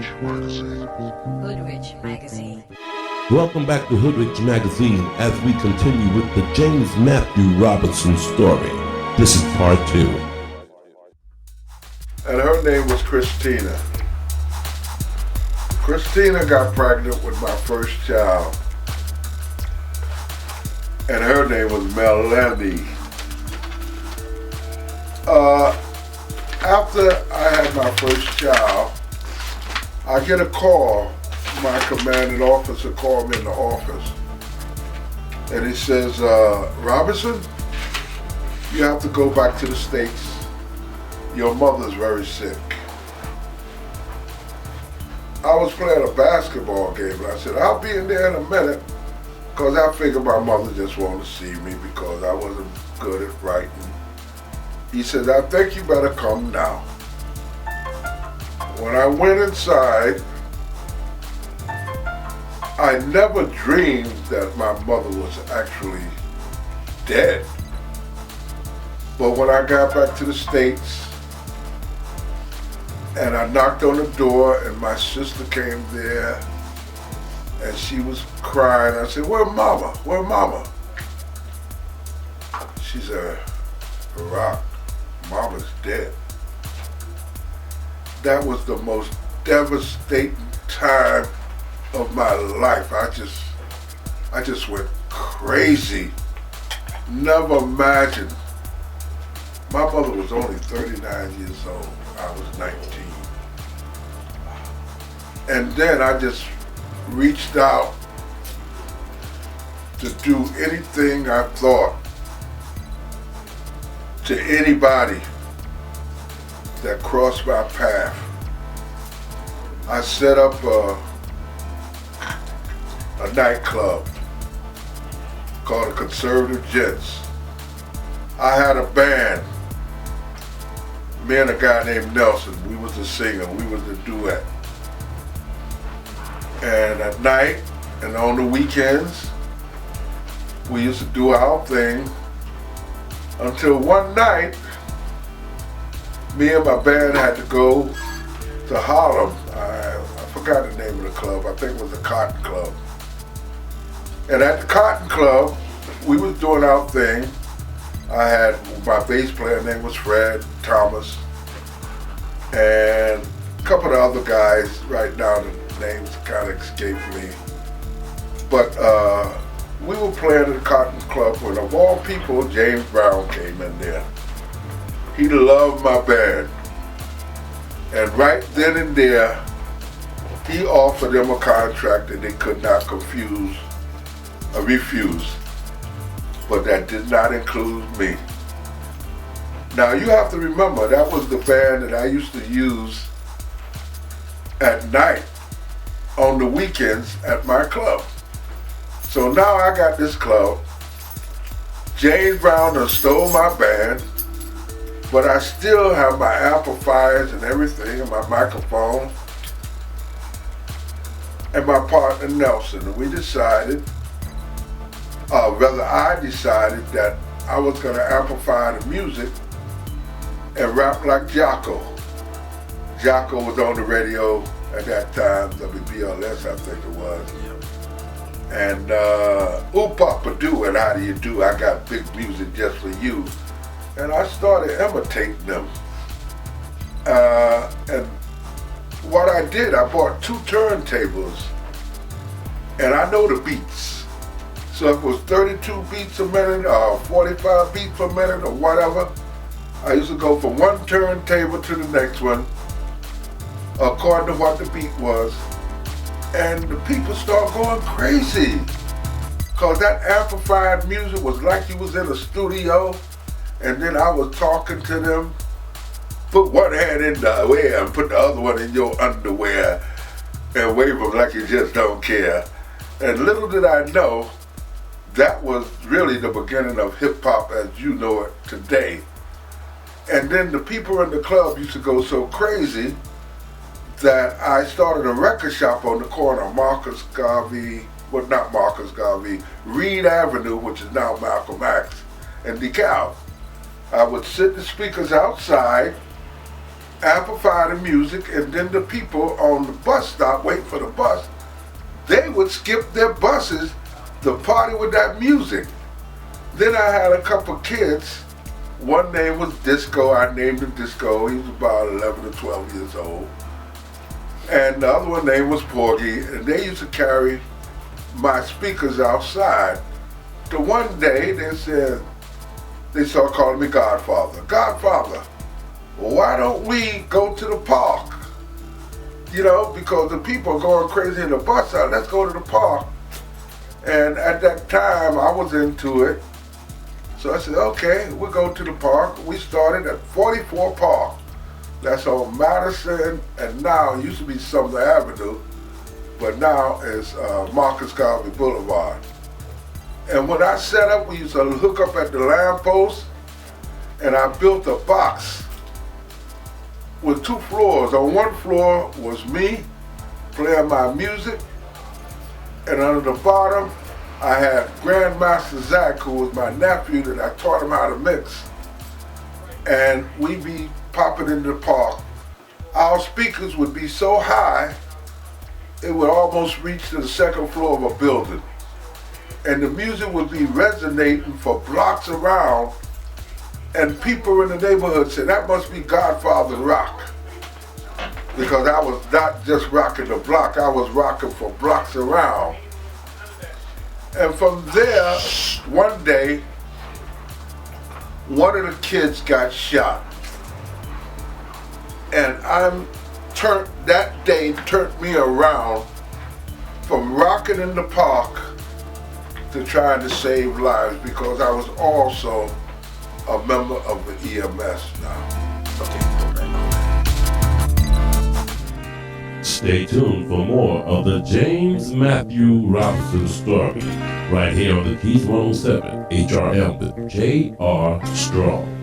Hoodrich Magazine. Welcome back to Hoodrich Magazine as we continue with the James Mathew Robinson story. This is part 2. And her name was Christina. Christina got pregnant with my first child. And her name was Melanie. After I had my first child, I get a call. My commanding officer called me in the office. And he says, Robinson, you have to go back to the States. Your mother's very sick. I was playing a basketball game and I said, I'll be in there in a minute, because I figured my mother just wanted to see me because I wasn't good at writing. He said, I think you better come now. When I went inside, I never dreamed that my mother was actually dead. But when I got back to the States and I knocked on the door and my sister came there and she was crying, I said, where mama? Where mama? She said, Barack, mama's dead. That was the most devastating time of my life. I just went crazy. Never imagined. My mother was only 39 years old. I was 19. And then I just reached out to do anything I thought to anybody that crossed my path. I set up a nightclub called the Conservative Gents. I had a band, me and a guy named Nelson. We was the singer, we was the duet. And at night and on the weekends, we used to do our thing until one night, me and my band had to go to Harlem. I forgot the name of the club. I think it was the Cotton Club. And at the Cotton Club, we was doing our thing. I had my bass player name was Fred Thomas, and a couple of other guys. Right now the names kind of escaped me. But we were playing at the Cotton Club when, of all people, James Brown came in there. He loved my band. And right then and there, he offered them a contract that they could not refuse. But that did not include me. Now you have to remember, that was the band that I used to use at night, on the weekends at my club. So now I got this club. James Brown done stole my band, but I still have my amplifiers and everything, and my microphone, and my partner Nelson. And we decided, I decided that I was going to amplify the music and rap like Jocko. Jocko was on the radio at that time, WBLS I think it was. And Ooh Papa Do and How Do You Do, I got big music just for you. And I started imitating them. And what I did, I bought 2 turntables and I know the beats. So if it was 32 beats a minute or 45 beats per minute or whatever, I used to go from one turntable to the next one according to what the beat was. And the people start going crazy, because that amplified music was like you was in a studio, and then I was talking to them, put one hand in the air and put the other one in your underwear and wave them like you just don't care. And little did I know, that was really the beginning of hip hop as you know it today. And then the people in the club used to go so crazy that I started a record shop on the corner of Reed Avenue, which is now Malcolm X, and DeKalb. I would sit the speakers outside amplify the music, and then the people on the bus stop waiting for the bus, they would skip their buses to party with that music. Then I had a couple kids. One name was Disco. I named him Disco. He was about 11 or 12 years old. And the other one name was Porgy, and they used to carry my speakers outside. The one day they started calling me Godfather. Godfather, why don't we go to the park? You know, because the people are going crazy in the bus stop. Let's go to the park. And at that time, I was into it. So I said, okay, we'll go to the park. We started at 44 Park. That's on Madison, and now it used to be Sumner Avenue, but now it's Marcus Garvey Boulevard. And when I set up, we used to hook up at the lamppost, and I built a box with 2 floors. On one floor was me playing my music, and under the bottom, I had Grandmaster Zach, who was my nephew that I taught him how to mix. And we'd be popping into the park. Our speakers would be so high, it would almost reach to the 2nd floor of a building. And the music would be resonating for blocks around, and people in the neighborhood said, that must be Godfather rock. Because I was not just rocking the block, I was rocking for blocks around. And from there, one day, one of the kids got shot. And that day turned me around from rocking in the park to trying to save lives, because I was also a member of the EMS now. Stay tuned for more of the James Mathew Robinson story right here on the Keys 107 HRM with J.R. Strongg.